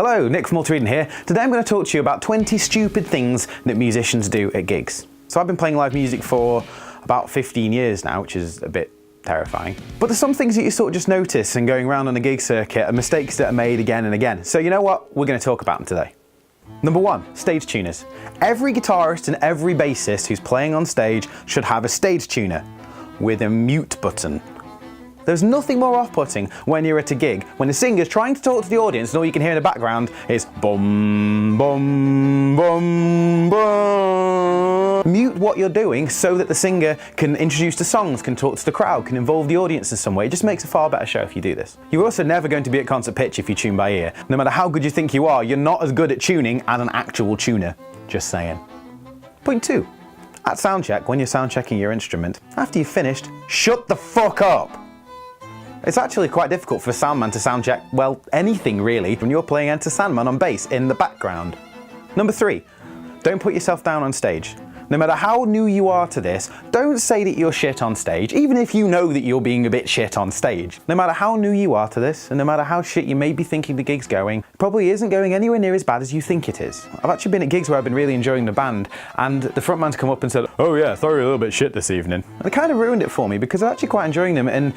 Hello, Nick from awl-ter here. Today I'm going to talk to you about 20 stupid things that musicians do at gigs. So I've been playing live music for about 15 years now, which is a bit terrifying. But there's some things that you sort of just notice and going around on a gig circuit and mistakes that are made again and again. So you know what? We're going to talk about them today. Number 1, stage tuners. Every guitarist and every bassist who's playing on stage should have a stage tuner with a mute button. There's nothing more off-putting when you're at a gig, when the singer's trying to talk to the audience and all you can hear in the background is bum, bum, bum, bum. Mute what you're doing so that the singer can introduce the songs, can talk to the crowd, can involve the audience in some way. It just makes a far better show if you do this. You're also never going to be at concert pitch if you tune by ear. No matter how good you think you are, you're not as good at tuning as an actual tuner. Just saying. Point 2. At soundcheck, when you're soundchecking your instrument, after you've finished, shut the fuck up! It's actually quite difficult for a soundman to soundcheck, well, anything really, when you're playing Enter Sandman on bass in the background. Number 3, don't put yourself down on stage. No matter how new you are to this, don't say that you're shit on stage, even if you know that you're being a bit shit on stage. No matter how new you are to this, and no matter how shit you may be thinking the gig's going, it probably isn't going anywhere near as bad as you think it is. I've actually been at gigs where I've been really enjoying the band, and the frontman's come up and said, "Oh yeah, sorry, a little bit shit this evening." And it kind of ruined it for me because I'm actually quite enjoying them, and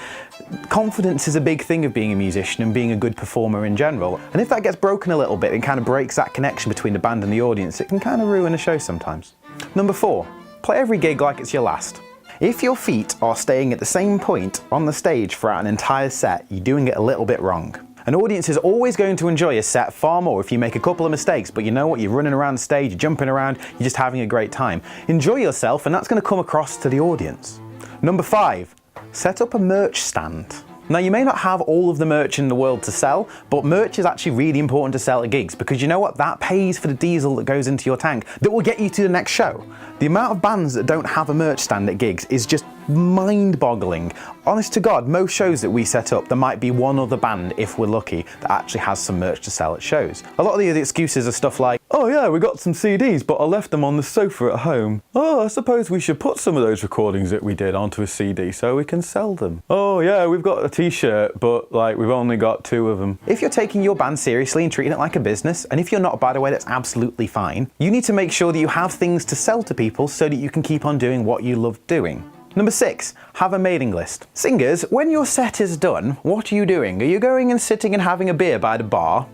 confidence is a big thing of being a musician and being a good performer in general. And if that gets broken a little bit and kind of breaks that connection between the band and the audience, it can kind of ruin a show sometimes. Number 4, play every gig like it's your last. If your feet are staying at the same point on the stage throughout an entire set, you're doing it a little bit wrong. An audience is always going to enjoy a set far more if you make a couple of mistakes, but you know what, you're running around the stage, you're jumping around, you're just having a great time. Enjoy yourself, and that's going to come across to the audience. Number 5, set up a merch stand. Now, you may not have all of the merch in the world to sell, but merch is actually really important to sell at gigs because you know what? That pays for the diesel that goes into your tank that will get you to the next show. The amount of bands that don't have a merch stand at gigs is just mind-boggling. Honest to God, most shows that we set up, there might be one other band, if we're lucky, that actually has some merch to sell at shows. A lot of the other excuses are stuff like, "Oh yeah, we got some CDs, but I left them on the sofa at home. Oh, I suppose we should put some of those recordings that we did onto a CD so we can sell them. Oh yeah, we've got a t-shirt, but like we've only got 2 of them." If you're taking your band seriously and treating it like a business, and if you're not, by the way, that's absolutely fine, you need to make sure that you have things to sell to people so that you can keep on doing what you love doing. Number 6, have a mailing list. Singers, when your set is done, what are you doing? Are you going and sitting and having a beer by the bar?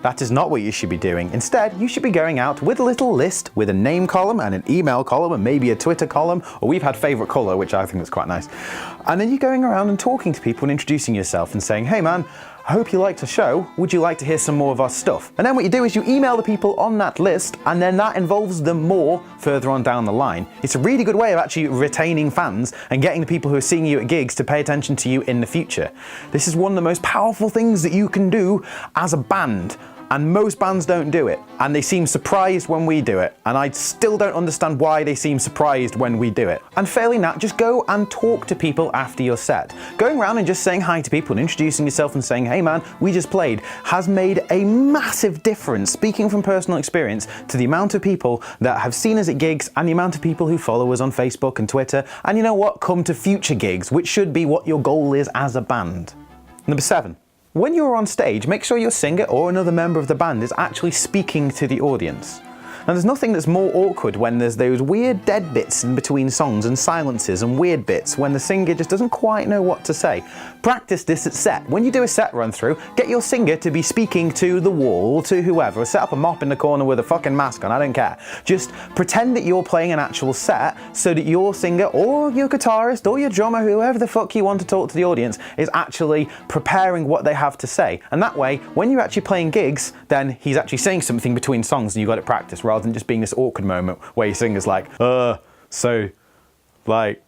That is not what you should be doing. Instead, you should be going out with a little list with a name column and an email column and maybe a Twitter column, or we've had favourite colour, which I think is quite nice. And then you're going around and talking to people and introducing yourself and saying, "Hey man, I hope you liked the show. Would you like to hear some more of our stuff?" And then what you do is you email the people on that list, and then that involves them more further on down the line. It's a really good way of actually retaining fans and getting the people who are seeing you at gigs to pay attention to you in the future. This is one of the most powerful things that you can do as a band. And most bands don't do it, and they seem surprised when we do it, and I still don't understand why they seem surprised when we do it. And failing that, just go and talk to people after your set. Going around and just saying hi to people and introducing yourself and saying, "Hey man, we just played," has made a massive difference, speaking from personal experience, to the amount of people that have seen us at gigs and the amount of people who follow us on Facebook and Twitter, and you know what, come to future gigs, which should be what your goal is as a band. Number 7. When you're on stage, make sure your singer or another member of the band is actually speaking to the audience. Now, there's nothing that's more awkward when there's those weird dead bits in between songs and silences and weird bits when the singer just doesn't quite know what to say. Practice this at set. When you do a set run through, get your singer to be speaking to the wall, to whoever. Set up a mop in the corner with a fucking mask on, I don't care. Just pretend that you're playing an actual set so that your singer or your guitarist or your drummer, whoever the fuck you want to talk to the audience, is actually preparing what they have to say. And that way, when you're actually playing gigs, then he's actually saying something between songs and you got it practiced, rather than just being this awkward moment where your singer's like, so, like,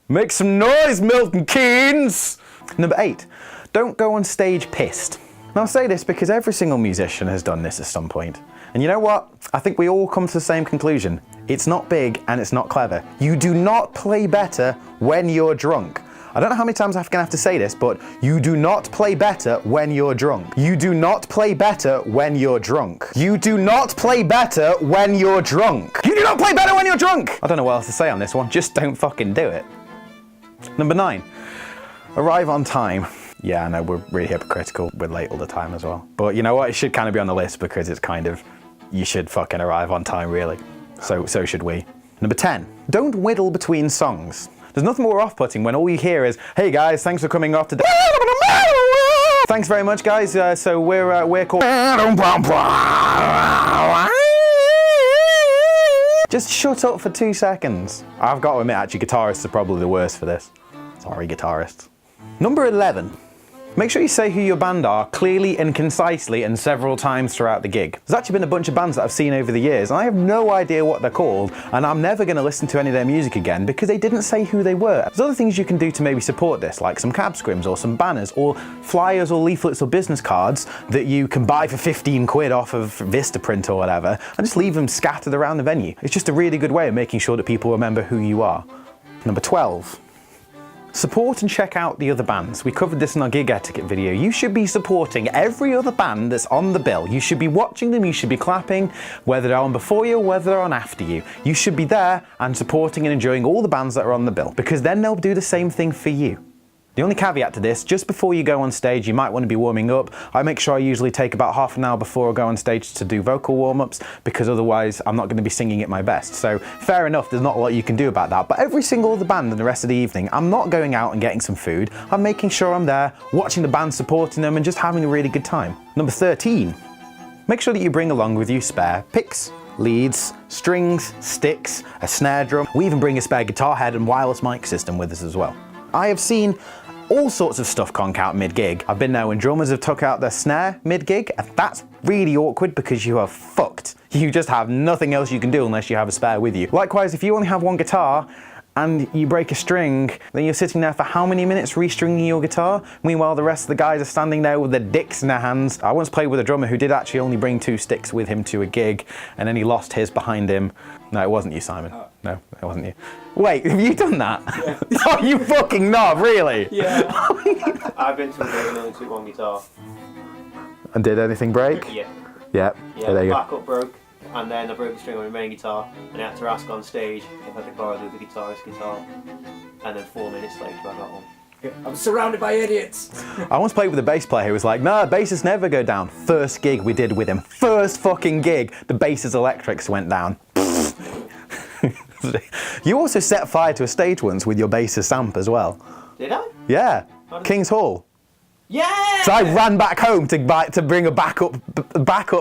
make some noise, Milton Keynes! Number 8, don't go on stage pissed. Now I say this because every single musician has done this at some point. And you know what? I think we all come to the same conclusion. It's not big and it's not clever. You do not play better when you're drunk. I don't know how many times I'm going to have to say this, but you do not play better when you're drunk. You do not play better when you're drunk. You do not play better when you're drunk. You do not play better when you're drunk! I don't know what else to say on this one. Just don't fucking do it. Number 9, arrive on time. Yeah, I know, we're really hypocritical. We're late all the time as well. But you know what? It should kind of be on the list because it's kind of, you should fucking arrive on time, really. So should we. Number 10, don't whittle between songs. There's nothing more off-putting when all you hear is, hey guys, thanks for coming off today. Thanks very much, guys. So we're called... Just shut up for 2 seconds. I've got to admit, actually, guitarists are probably the worst for this. Sorry, guitarists. Number 11. Make sure you say who your band are clearly and concisely and several times throughout the gig. There's actually been a bunch of bands that I've seen over the years and I have no idea what they're called, and I'm never going to listen to any of their music again because they didn't say who they were. There's other things you can do to maybe support this, like some cab scrims or some banners or flyers or leaflets or business cards that you can buy for 15 quid off of Vistaprint or whatever, and just leave them scattered around the venue. It's just a really good way of making sure that people remember who you are. Number 12. Support and check out the other bands. We covered this in our gig etiquette video. You should be supporting every other band that's on the bill. You should be watching them, you should be clapping, whether they're on before you or whether they're on after you. You should be there and supporting and enjoying all the bands that are on the bill, because then they'll do the same thing for you. The only caveat to this, just before you go on stage, you might want to be warming up. I make sure I usually take about half an hour before I go on stage to do vocal warm-ups, because otherwise I'm not going to be singing at my best. So fair enough, there's not a lot you can do about that. But every single other band in the rest of the evening, I'm not going out and getting some food. I'm making sure I'm there, watching the band, supporting them, and just having a really good time. Number 13, make sure that you bring along with you spare picks, leads, strings, sticks, a snare drum. We even bring a spare guitar head and wireless mic system with us as well. I have seen all sorts of stuff conk out mid-gig. I've been there when drummers have took out their snare mid-gig, and that's really awkward because you are fucked. You just have nothing else you can do unless you have a spare with you. Likewise, if you only have one guitar and you break a string, then you're sitting there for how many minutes restringing your guitar? Meanwhile, the rest of the guys are standing there with their dicks in their hands. I once played with a drummer who did actually only bring 2 sticks with him to a gig, and then he lost his behind him. No, it wasn't you, Simon. Oh. No, it wasn't you. Wait, have you done that? Yeah. Oh, you fucking knob, really? Yeah. I've been to a gig and only took one guitar. And did anything break? Yeah. Yeah, Yeah, the backup broke, and then I broke the string on my main guitar, and I had to ask on stage if I could borrow the guitarist's guitar, and then 4 minutes later I got one. I'm surrounded by idiots. I once played with a bass player who was like, nah, bassists never go down. First gig we did with him. First fucking gig, the bass's electrics went down. You also set fire to a stage once with your bassist amp as well. Did I? Yeah, King's Hall. Yeah! So I ran back home to bring a backup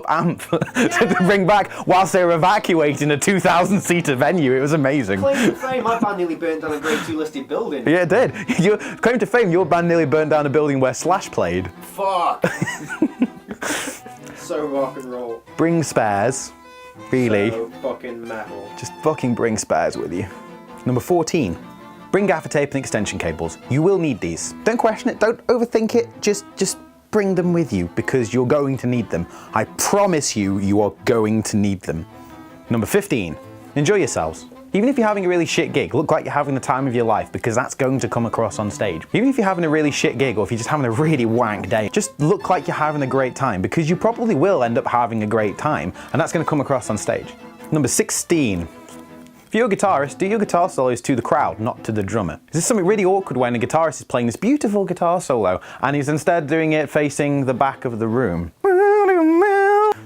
amp to bring back whilst they were evacuating a 2,000-seater venue. It was amazing. Claim to fame, my band nearly burned down a grade 2 listed building. Yeah, it did. Claim to fame, your band nearly burned down a building where Slash played. Fuck! So rock and roll. Bring spares. Really. So fucking metal. Just fucking bring spares with you. Number 14. Bring gaffer tape and extension cables. You will need these. Don't question it, don't overthink it, just bring them with you because you're going to need them. I promise you, you are going to need them. Number 15. Enjoy yourselves. Even if you're having a really shit gig, look like you're having the time of your life because that's going to come across on stage. Even if you're having a really shit gig or if you're just having a really wank day, just look like you're having a great time because you probably will end up having a great time and that's going to come across on stage. Number 16. If you're a guitarist, do your guitar solos to the crowd, not to the drummer. This is something really awkward when a guitarist is playing this beautiful guitar solo and he's instead doing it facing the back of the room.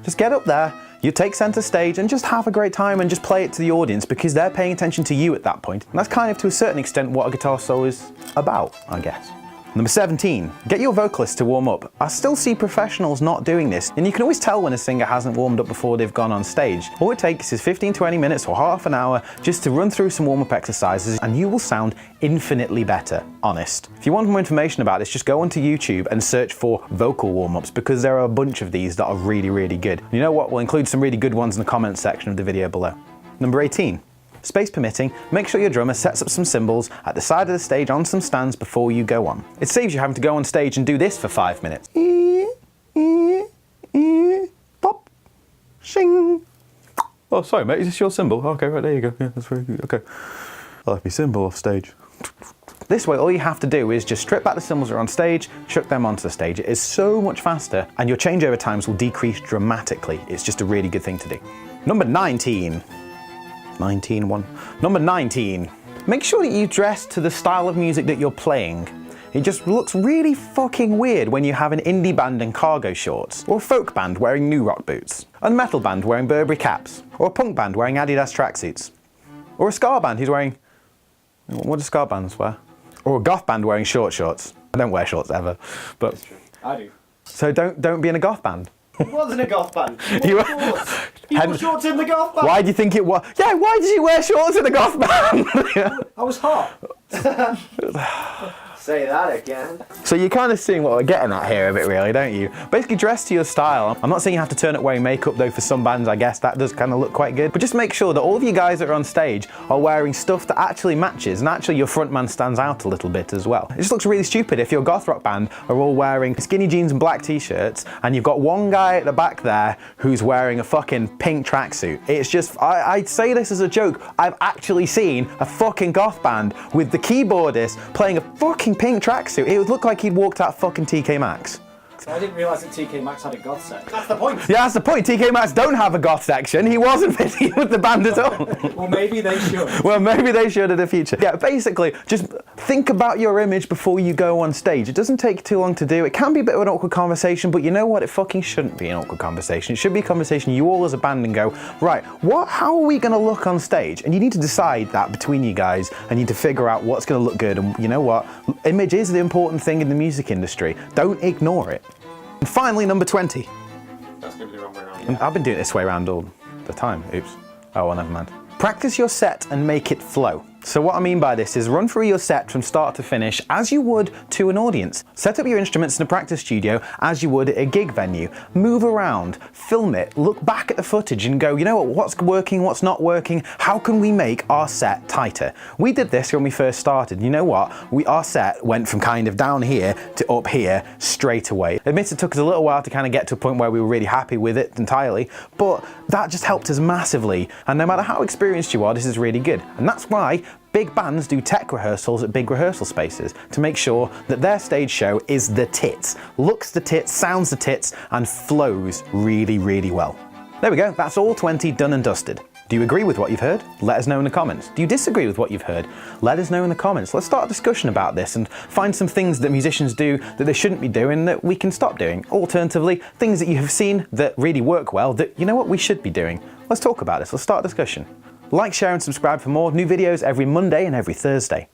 Just get up there, you take center stage and just have a great time and just play it to the audience because they're paying attention to you at that point. And that's kind of to a certain extent what a guitar solo is about, I guess. Number 17, get your vocalist to warm up. I still see professionals not doing this, and you can always tell when a singer hasn't warmed up before they've gone on stage. All it takes is 15-20 minutes or half an hour just to run through some warm-up exercises and you will sound infinitely better, honest. If you want more information about this, just go onto YouTube and search for vocal warm-ups because there are a bunch of these that are really, really good. You know what? We'll include some really good ones in the comments section of the video below. Number 18. Space permitting, make sure your drummer sets up some cymbals at the side of the stage on some stands before you go on. It saves you having to go on stage and do this for 5 minutes. Pop, shing. Oh, sorry mate, is this your cymbal? Okay, right, there you go. Yeah, that's very good. Okay. I left my cymbal off stage. This way, all you have to do is just strip back the cymbals that are on stage, chuck them onto the stage. It is so much faster and your changeover times will decrease dramatically. It's just a really good thing to do. Number 19. Number 19. Make sure that you dress to the style of music that you're playing. It just looks really fucking weird when you have an indie band in cargo shorts, or a folk band wearing new rock boots, a metal band wearing Burberry caps, or a punk band wearing Adidas tracksuits, or a ska band who's wearing... What do ska bands wear? Or a goth band wearing short shorts. I don't wear shorts ever, but... That's true. I do. So don't be in a goth band. It wasn't a goth band. You What shorts? He wore shorts in the goth band. Why do you think it was? Yeah, why did you wear shorts in a goth band? I was hot. Say that again. So you're kind of seeing what we're getting at here a bit, really, don't you? Basically, dress to your style. I'm not saying you have to turn up wearing makeup, though. For some bands, I guess that does kind of look quite good. But just make sure that all of you guys that are on stage are wearing stuff that actually matches, and actually your front man stands out a little bit as well. It just looks really stupid if your goth rock band are all wearing skinny jeans and black t-shirts, and you've got one guy at the back there who's wearing a fucking pink tracksuit. It's just, I say this as a joke. I've actually seen a fucking goth band with the keyboardist playing a fucking pink tracksuit. It would look like he'd walked out fucking TK Maxx. I didn't realise that TK Maxx had a goth set. That's the point. Yeah, that's the point. TK Maxx don't have a goth section. He wasn't fitting with the band at all. Well, maybe they should. Well, maybe they should in the future. Yeah, basically, just think about your image before you go on stage. It doesn't take too long to do. It can be a bit of an awkward conversation, but you know what? It fucking shouldn't be an awkward conversation. It should be a conversation you all as a band and go, right, how are we going to look on stage? And you need to decide that between you guys, and you need to figure out what's going to look good. And you know what? Image is the important thing in the music industry. Don't ignore it. And finally, number 20. That's going to be the wrong way around. I've been doing it this way around all the time. Oops. Oh, well, never mind. Practice your set and make it flow. So what I mean by this is run through your set from start to finish as you would to an audience. Set up your instruments in a practice studio as you would at a gig venue. Move around, film it, look back at the footage and go, you know what, what's working, what's not working, how can we make our set tighter? We did this when we first started. You know what, our set went from kind of down here to up here straight away. Admit it took us a little while to kind of get to a point where we were really happy with it entirely, but that just helped us massively. And no matter how experienced you are, this is really good. And that's why big bands do tech rehearsals at big rehearsal spaces to make sure that their stage show is the tits, looks the tits, sounds the tits, and flows really, really well. There we go, that's all 20 done and dusted. Do you agree with what you've heard? Let us know in the comments. Do you disagree with what you've heard? Let us know in the comments. Let's start a discussion about this and find some things that musicians do that they shouldn't be doing that we can stop doing. Alternatively, things that you have seen that really work well that, you know what, we should be doing. Let's talk about this. Let's start a discussion. Like, share and subscribe for more new videos every Monday and every Thursday.